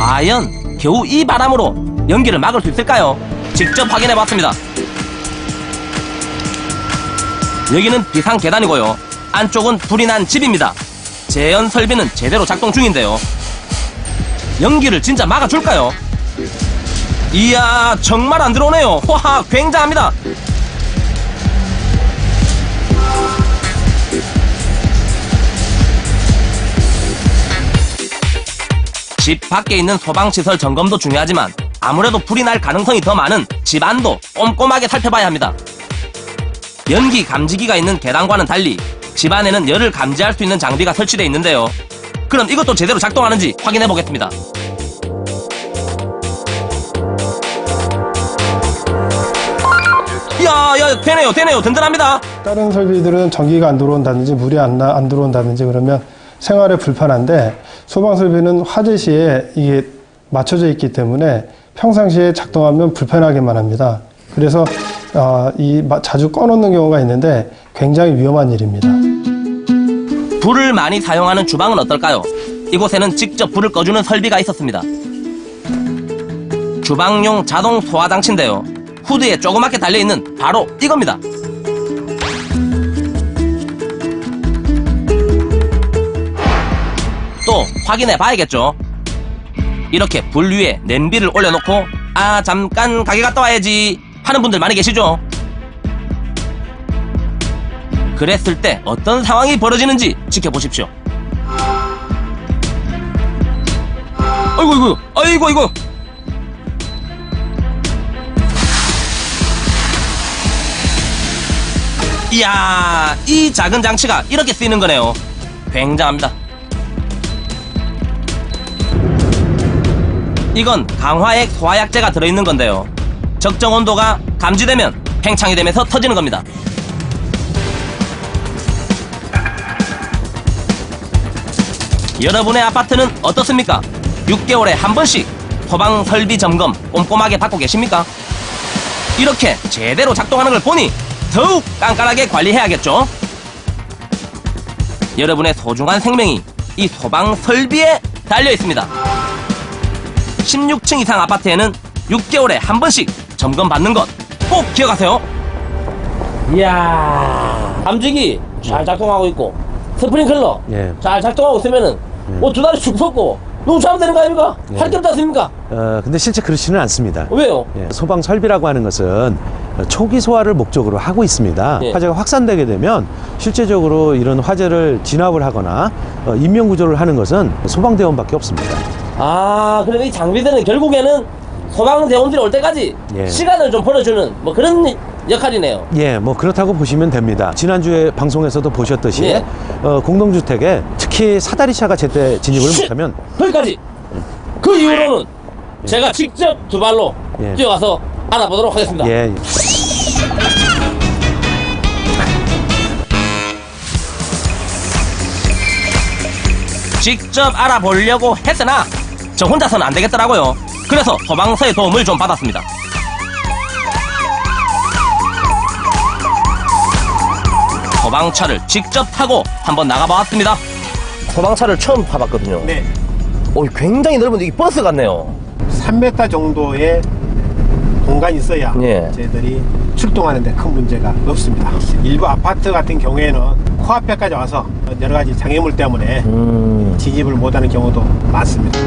과연 겨우 이 바람으로 연기를 막을 수 있을까요? 직접 확인해봤습니다. 여기는 비상 계단이고요. 안쪽은 불이 난 집입니다. 재현 설비는 제대로 작동 중인데요. 연기를 진짜 막아줄까요? 이야, 정말 안 들어오네요. 와, 굉장합니다. 집 밖에 있는 소방시설 점검도 중요하지만 아무래도 불이 날 가능성이 더 많은 집 안도 꼼꼼하게 살펴봐야 합니다. 연기 감지기가 있는 계단과는 달리 집 안에는 열을 감지할 수 있는 장비가 설치되어 있는데요. 그럼 이것도 제대로 작동하는지 확인해 보겠습니다. 야, 되네요. 든든합니다. 다른 설비들은 전기가 안 들어온다든지 물이 안 들어온다든지 그러면 생활에 불편한데 소방 설비는 화재 시에 이게 맞춰져 있기 때문에 평상시에 작동하면 불편하게만 합니다. 그래서 자주 꺼놓는 경우가 있는데 굉장히 위험한 일입니다. 불을 많이 사용하는 주방은 어떨까요? 이곳에는 직접 불을 꺼주는 설비가 있었습니다. 주방용 자동 소화장치인데요. 후드에 조그맣게 달려있는 바로 이겁니다. 또 확인해 봐야겠죠. 이렇게 불 위에 냄비를 올려놓고 잠깐 가게 갔다 와야지 하는 분들 많이 계시죠? 그랬을 때 어떤 상황이 벌어지는지 지켜보십시오. 아이고. 이야, 이 작은 장치가 이렇게 쓰이는 거네요. 굉장합니다. 이건 강화액 소화약제가 들어있는 건데요. 적정 온도가 감지되면 팽창이 되면서 터지는 겁니다. 여러분의 아파트는 어떻습니까? 6개월에 한 번씩 소방 설비 점검 꼼꼼하게 받고 계십니까? 이렇게 제대로 작동하는 걸 보니 더욱 깐깐하게 관리해야겠죠? 여러분의 소중한 생명이 이 소방 설비에 달려 있습니다. 16층 이상 아파트에는 6개월에 한 번씩 점검 받는 것 꼭 기억하세요. 이야, 감지기 잘 작동하고 있고 스프링클러 잘 작동하고 있으면은 두 다리 쭉 섰고 누구하면 되는 거 아닙니까? 할 게 없지 않습니까? 근데 실제 그렇지는 않습니다. 왜요? 소방 설비라고 하는 것은 초기 소화를 목적으로 하고 있습니다. 화재가 확산되게 되면 실제적으로 이런 화재를 진압을 하거나 인명 구조를 하는 것은 소방대원밖에 없습니다. 그럼 이 장비들은 결국에는 소방대원들이 올 때까지 시간을 좀 벌어주는 뭐 그런 역할이네요. 뭐 그렇다고 보시면 됩니다. 지난주에 방송에서도 보셨듯이 공동주택에 특히 사다리차가 제때 진입을 못하면 거기까지. 그 이후로는 제가 직접 두 발로 뛰어가서 알아보도록 하겠습니다. 직접 알아보려고 했으나 저 혼자서는 안 되겠더라고요. 그래서 소방서의 도움을 좀 받았습니다. 소방차를 직접 타고 한번 나가봤습니다. 소방차를 처음 타봤거든요. 네. 굉장히 넓은데 이게 버스 같네요. 3m 정도의 공간이 있어야 저희들이 출동하는 데 큰 문제가 없습니다. 일부 아파트 같은 경우에는 코앞에까지 와서 여러 가지 장애물 때문에 진입을 못하는 경우도 많습니다.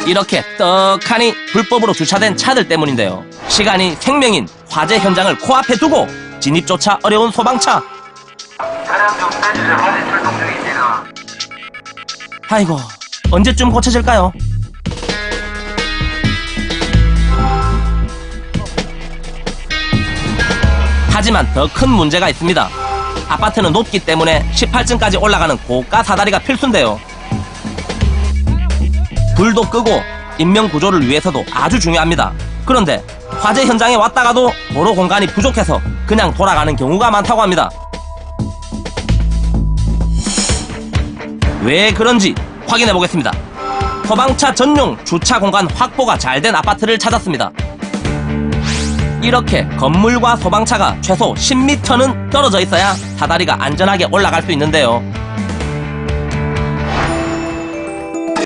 이렇게 떡하니 불법으로 주차된 차들 때문인데요. 시간이 생명인 화재 현장을 코앞에 두고 진입조차 어려운 소방차. 차량 좀 빼주세요. 화재 출동 중입니다. 아이고, 언제쯤 고쳐질까요? 하지만 더 큰 문제가 있습니다. 아파트는 높기 때문에 18층까지 올라가는 고가 사다리가 필수인데요. 불도 끄고 인명 구조를 위해서도 아주 중요합니다. 그런데 화재 현장에 왔다가도 도로 공간이 부족해서 그냥 돌아가는 경우가 많다고 합니다. 왜 그런지 확인해 보겠습니다. 소방차 전용 주차 공간 확보가 잘 된 아파트를 찾았습니다. 이렇게 건물과 소방차가 최소 10m는 떨어져 있어야 사다리가 안전하게 올라갈 수 있는데요.